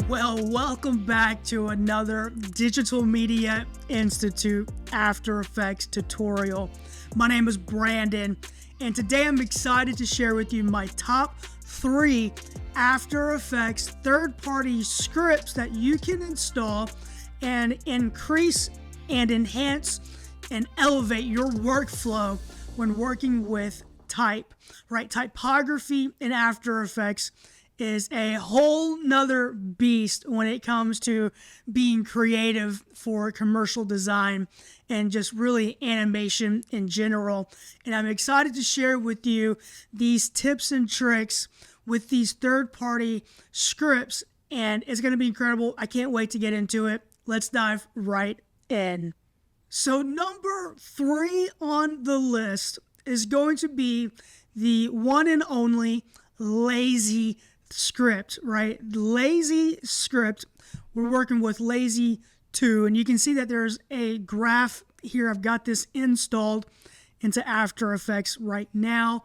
Well, welcome back to another Digital Media Institute After Effects tutorial. My name is Brandon, and today I'm excited to share with you my top 3 After Effects third-party scripts that you can install and increase and enhance and elevate your workflow when working with type, right? Typography in After Effects is a whole nother beast when it comes to being creative for commercial design and just really animation in general. And I'm excited to share with you these tips and tricks with these third-party scripts, and it's going to be incredible. I can't wait to get into it. Let's dive right in. So number 3 on the list is going to be the one and only lazy script, right? Lazy script. We're working with lazy 2, and you can see that there's a graph here. I've got this installed into After Effects right now.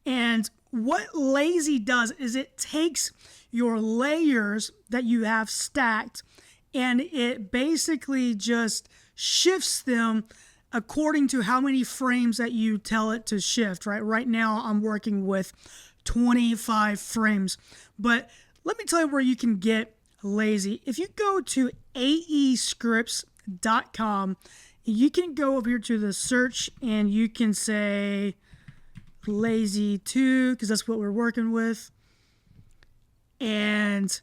And what lazy does is it takes your layers that you have stacked and it basically just shifts them according to how many frames that you tell it to shift, right? Right now I'm working with 25 frames. But let me tell you where you can get lazy. If you go to aescripts.com, you can go over here to the search and you can say lazy 2 because that's what we're working with. And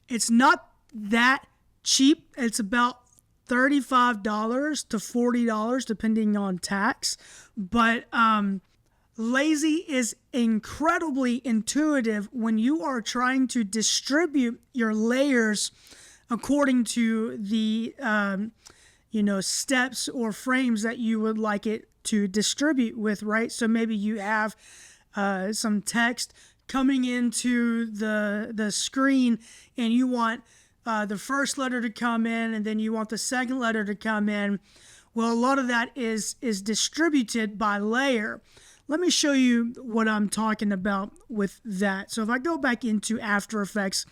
it's not that cheap. It's about $35 to $40 depending on tax. But lazy is incredibly intuitive when you are trying to distribute your layers according to the steps or frames that you would like it to distribute with, right? So maybe you have some text coming into the screen and you want the first letter to come in and then you want the second letter to come in. Well, a lot of that is distributed by layer. Let me show you what I'm talking about with that. So if I go back into After Effects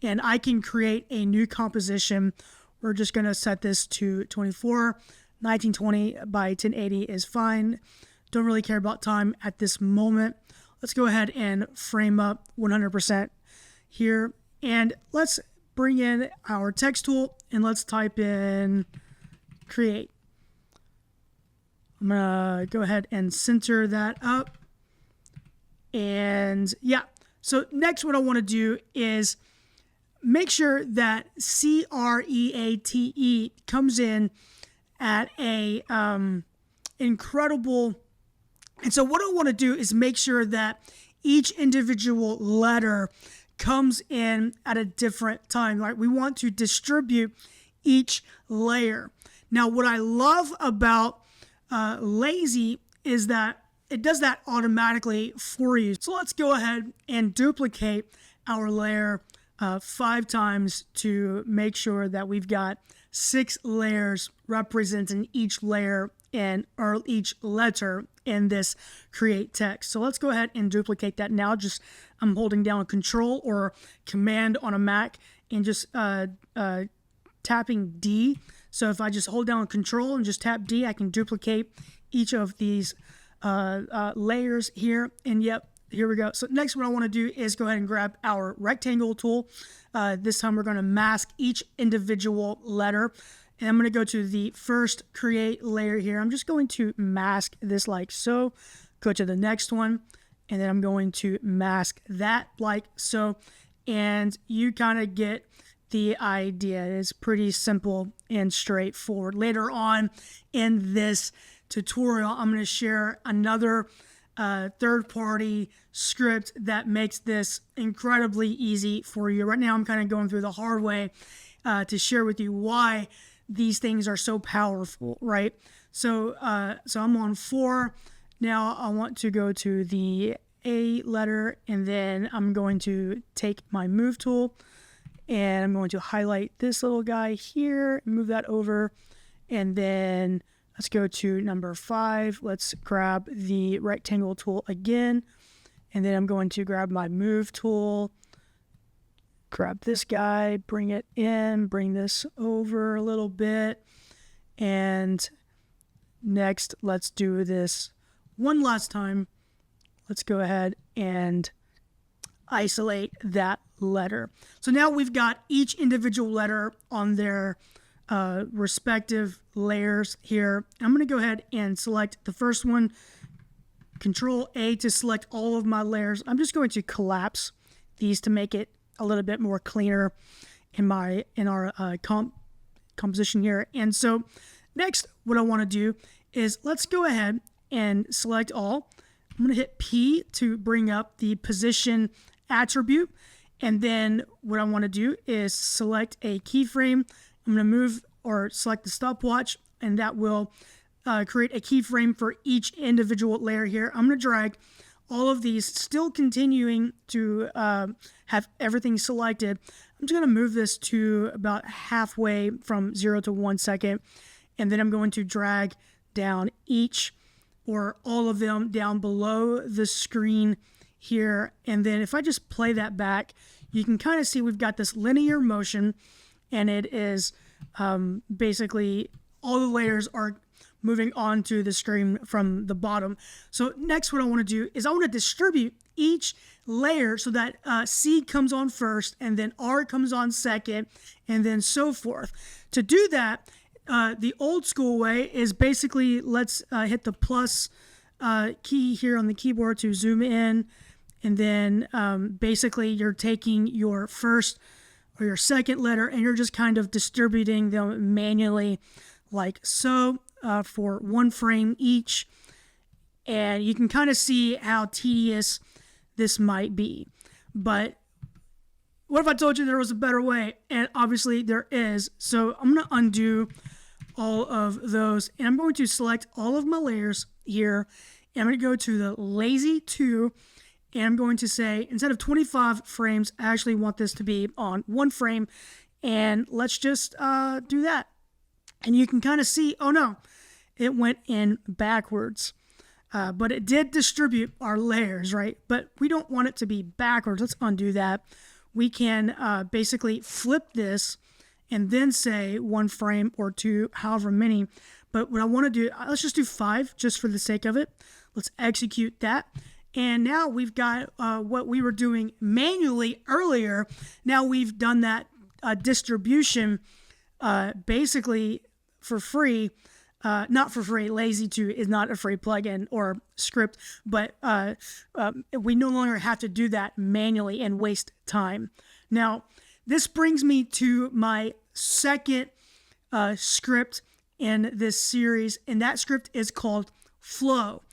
and I can create a new composition, we're just going to set this to 24. 1920 by 1080 is fine. Don't really care about time at this moment. Let's go ahead and frame up 100% here. And let's bring in our text tool and let's type in create. I'm going to go ahead and center that up. And yeah, so next what I want to do is make sure that CREATE comes in at a incredible. And so what I want to do is make sure that each individual letter comes in at a different time. Right? We want to distribute each layer. Now, what I love about lazy is that it does that automatically for you. So let's go ahead and duplicate our layer 5 times to make sure that we've got 6 layers representing each layer or each letter in this create text. So let's go ahead and duplicate that now. I'm holding down Control or Command on a Mac and just tapping D. So if I just hold down Control and just tap D, I can duplicate each of these layers here. And yep, here we go. So next what I want to do is go ahead and grab our rectangle tool. This time we're going to mask each individual letter. And I'm going to go to the first create layer here. I'm just going to mask this like so. Go to the next one. And then I'm going to mask that like so. And you kind of get the idea. It's pretty simple and straightforward. Later on in this tutorial, I'm going to share another third-party script that makes this incredibly easy for you. Right now, I'm kind of going through the hard way to share with you why these things are so powerful, right? So I'm on 4. Now I want to go to the A letter, and then I'm going to take my move tool, and I'm going to highlight this little guy here, move that over, and then let's go to number 5. Let's grab the rectangle tool again, and then I'm going to grab my move tool, grab this guy, bring it in, bring this over a little bit. And next, let's do this one last time. Let's go ahead and isolate that letter. So now we've got each individual letter on their respective layers here. I'm going to go ahead and select the first one. Control A to select all of my layers. I'm just going to collapse these to make it a little bit more cleaner in our composition here. And so next, what I want to do is let's go ahead and select all. I'm going to hit P to bring up the position attribute. And then what I want to do is select a keyframe. I'm going to move or select the stopwatch, and that will create a keyframe for each individual layer here. I'm going to drag all of these, still continuing to have everything selected. I'm just going to move this to about halfway from 0 to 1 second. And then I'm going to drag down each or all of them down below the screen here. And then if I just play that back, you can kind of see we've got this linear motion, and it is basically all the layers are moving onto the screen from the bottom. So next what I want to do is I want to distribute each layer so that C comes on first, and then R comes on second, and then so forth. To do that, the old school way is basically let's hit the plus key here on the keyboard to zoom in, and then basically you're taking your first or your second letter and you're just kind of distributing them manually like so for one frame each. And you can kind of see how tedious this might be. But what if I told you there was a better way? And obviously there is. So I'm going to undo all of those, and I'm going to select all of my layers here, and I'm going to go to the lazy 2, and I'm going to say instead of 25 frames, I actually want this to be on 1 frame, and let's just do that. And you can kind of see, oh no, it went in backwards. But it did distribute our layers, right? But we don't want it to be backwards. Let's undo that. We can basically flip this and then say 1 frame or 2, however many. But what I want to do, let's just do 5 just for the sake of it. Let's execute that. And now we've got what we were doing manually earlier. Now we've done that distribution basically for free. Not for free. Lazy 2 is not a free plugin or script, but we no longer have to do that manually and waste time. Now, this brings me to my second script in this series, and that script is called Flow.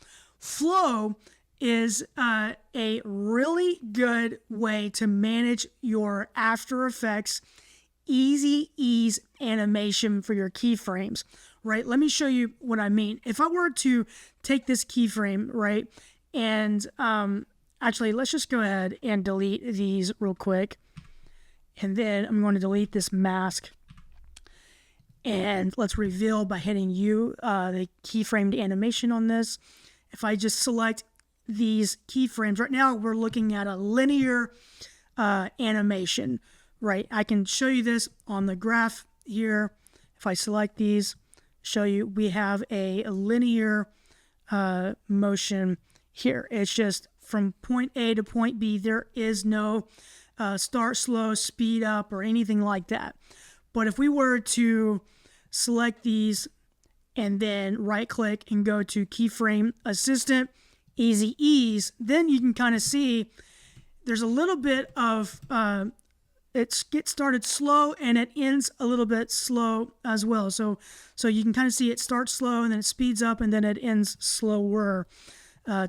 Flow is a really good way to manage your After Effects easy ease animation for your keyframes. Right, let me show you what I mean. If I were to take this keyframe, right, and actually, let's just go ahead and delete these real quick. And then I'm going to delete this mask. And let's reveal by hitting U, the keyframed animation on this. If I just select these keyframes, right now we're looking at a linear animation, right? I can show you this on the graph here. If I select these, show you we have a linear motion here. It's just from point A to point B. There is no start slow, speed up, or anything like that. But if we were to select these and then right click and go to keyframe assistant, easy ease, then you can kind of see there's a little bit of it gets started slow and it ends a little bit slow as well. So you can kind of see it starts slow and then it speeds up and then it ends slower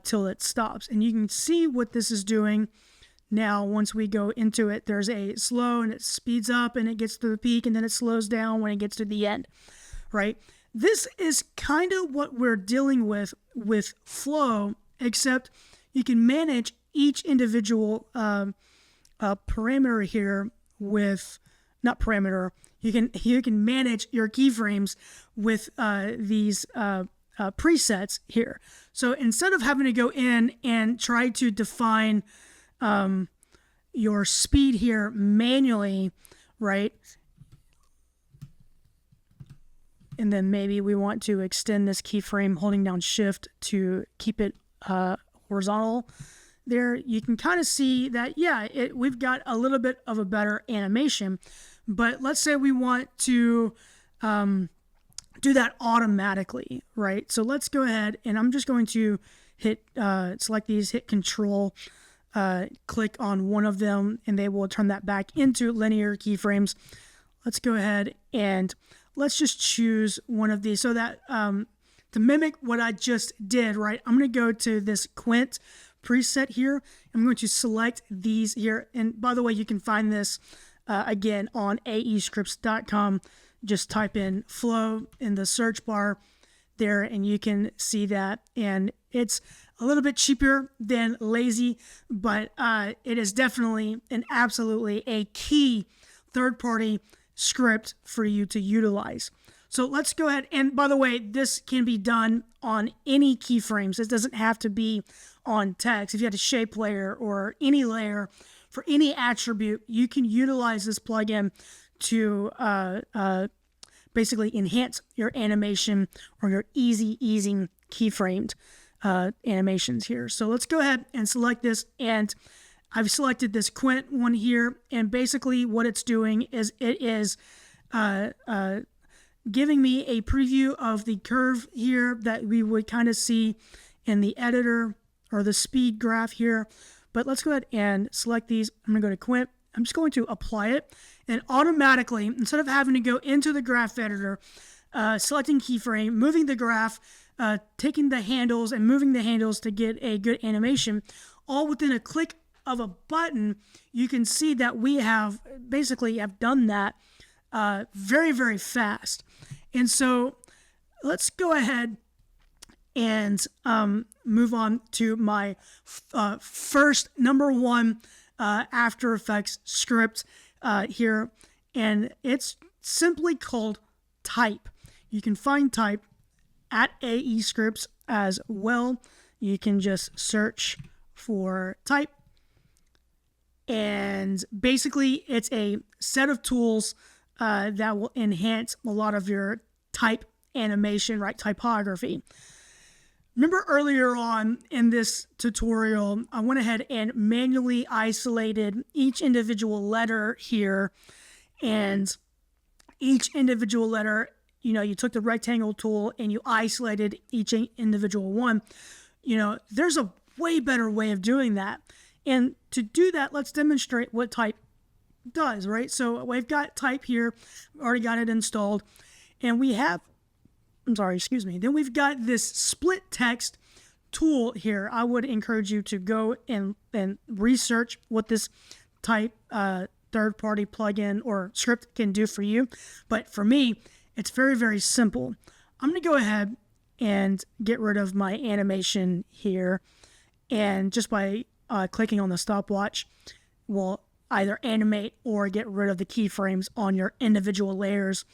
till it stops. And you can see what this is doing now. Once we go into it, there's a slow and it speeds up and it gets to the peak and then it slows down when it gets to the end, right? This is kind of what we're dealing with Flow, except you can manage each individual parameter here with, not parameter, you can manage your keyframes with these presets here. So instead of having to go in and try to define your speed here manually, right? And then maybe we want to extend this keyframe holding down shift to keep it horizontal. There you can kind of see that, yeah, we've got a little bit of a better animation. But let's say we want to do that automatically, right? So let's go ahead, and I'm just going to hit select these, hit Control, click on one of them, and they will turn that back into linear keyframes. Let's go ahead and let's just choose one of these so that to mimic what I just did, right? I'm going to go to this Quint preset here. I'm going to select these here. And by the way, you can find this again on aescripts.com. Just type in flow in the search bar there, and you can see that. And it's a little bit cheaper than Lazy, but it is definitely and absolutely a key third-party script for you to utilize. So let's go ahead, and by the way, this can be done on any keyframes. It doesn't have to be on text. If you had a shape layer or any layer for any attribute, you can utilize this plugin to basically enhance your animation or your easing keyframed animations here. So let's go ahead and select this, and I've selected this Quint one here, and basically what it's doing is it is giving me a preview of the curve here that we would kind of see in the editor or the speed graph here. But let's go ahead and select these. I'm going to go to Quint. I'm just going to apply it, and automatically, instead of having to go into the graph editor, selecting keyframe, moving the graph, taking the handles and moving the handles to get a good animation, all within a click of a button, you can see that we have basically done that very, very fast. And so let's go ahead and move on to my first number one After Effects script here, and it's simply called Type. You can find Type at aescripts as well. You can just search for Type, and basically it's a set of tools that will enhance a lot of your type animation, right? Typography. Remember earlier on in this tutorial, I went ahead and manually isolated each individual letter here, and each individual letter, you took the rectangle tool and you isolated each individual one. There's a way better way of doing that. And to do that, let's demonstrate what Type does, right? So we've got Type here, already got it installed, and we have, then we've got this split text tool here. I would encourage you to go and research what this Type third-party plugin or script can do for you. But for me, it's very, very simple. I'm going to go ahead and get rid of my animation here, and just by clicking on the stopwatch will either animate or get rid of the keyframes on your individual layers.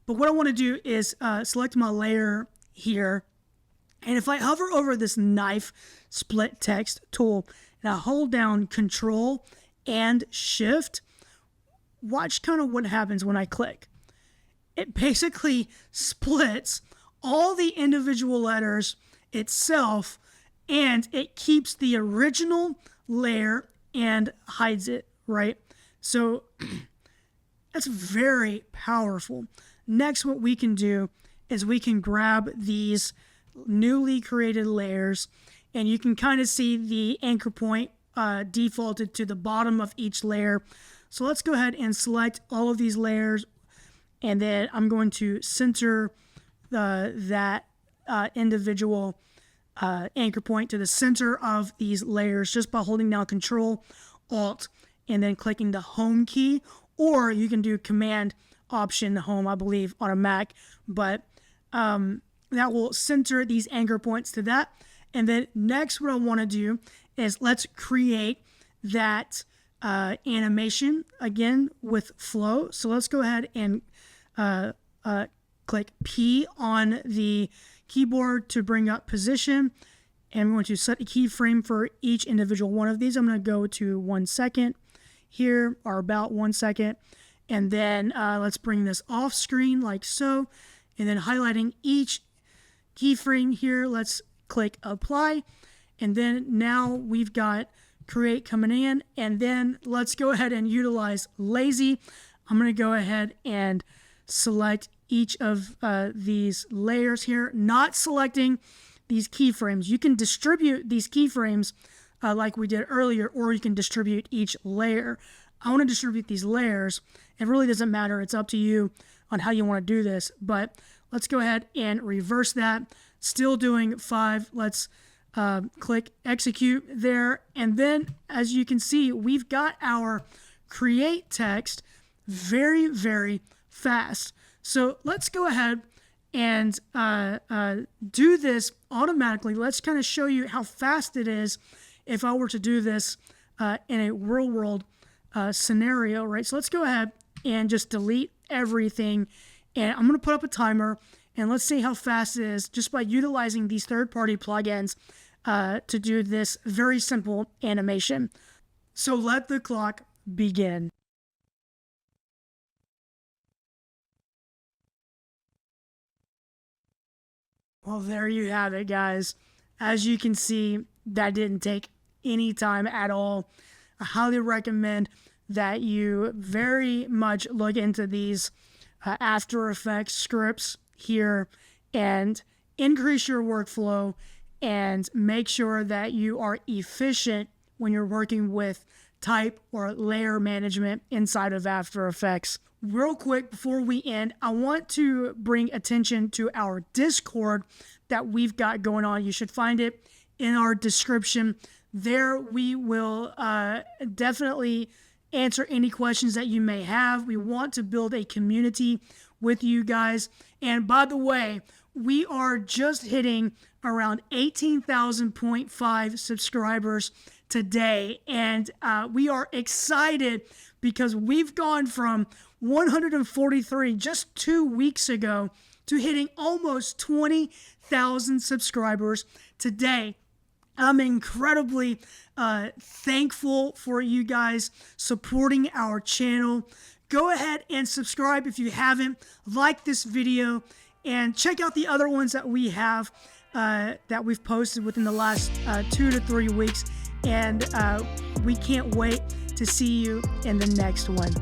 But what I want to do is select my layer here, and if I hover over this knife split text tool and I hold down Control and Shift, watch kind of what happens when I click. It basically splits all the individual letters itself, and it keeps the original layer and hides it, right? So that's very powerful. Next, what we can do is we can grab these newly created layers, and you can kind of see the anchor point defaulted to the bottom of each layer. So let's go ahead and select all of these layers, and then I'm going to center that individual anchor point to the center of these layers just by holding down Control, Alt, and then clicking the Home key, or you can do Command Option Home, I believe, on a Mac, but that will center these anchor points to that. And then next, what I want to do is let's create that animation again with flow. So let's go ahead and click P on the keyboard to bring up position, and we're going to set a keyframe for each individual one of these. I'm going to go to 1 second, here are about 1 second. And then let's bring this off screen like so. And then highlighting each keyframe here, let's click apply. And then now we've got create coming in. And then let's go ahead and utilize lazy. I'm going to go ahead and select each of these layers here, not selecting these keyframes. You can distribute these keyframes like we did earlier, or you can distribute each layer. I want to distribute these layers. It really doesn't matter. It's up to you on how you want to do this, but let's go ahead and reverse that. Still doing 5. Let's click execute there. And then as you can see, we've got our create text very, very fast. So let's go ahead and do this automatically. Let's kind of show you how fast it is if I were to do this in a real world scenario, right? So let's go ahead and just delete everything. And I'm going to put up a timer, and let's see how fast it is just by utilizing these third-party plugins to do this very simple animation. So let the clock begin. Well, there you have it, guys. As you can see, that didn't take any time at all. I highly recommend that you very much look into these After Effects scripts here and increase your workflow and make sure that you are efficient when you're working with type or layer management inside of After Effects. Real quick before we end, I want to bring attention to our Discord that we've got going on. You should find it in our description. There we will definitely answer any questions that you may have. We want to build a community with you guys. And by the way, we are just hitting around 18,000.5 subscribers today. And we are excited because we've gone from 143 just 2 weeks ago to hitting almost 20,000 subscribers today. I'm incredibly thankful for you guys supporting our channel. Go ahead and subscribe if you haven't. Like this video and check out the other ones that we have that we've posted within the last 2 to 3 weeks. And we can't wait to see you in the next one.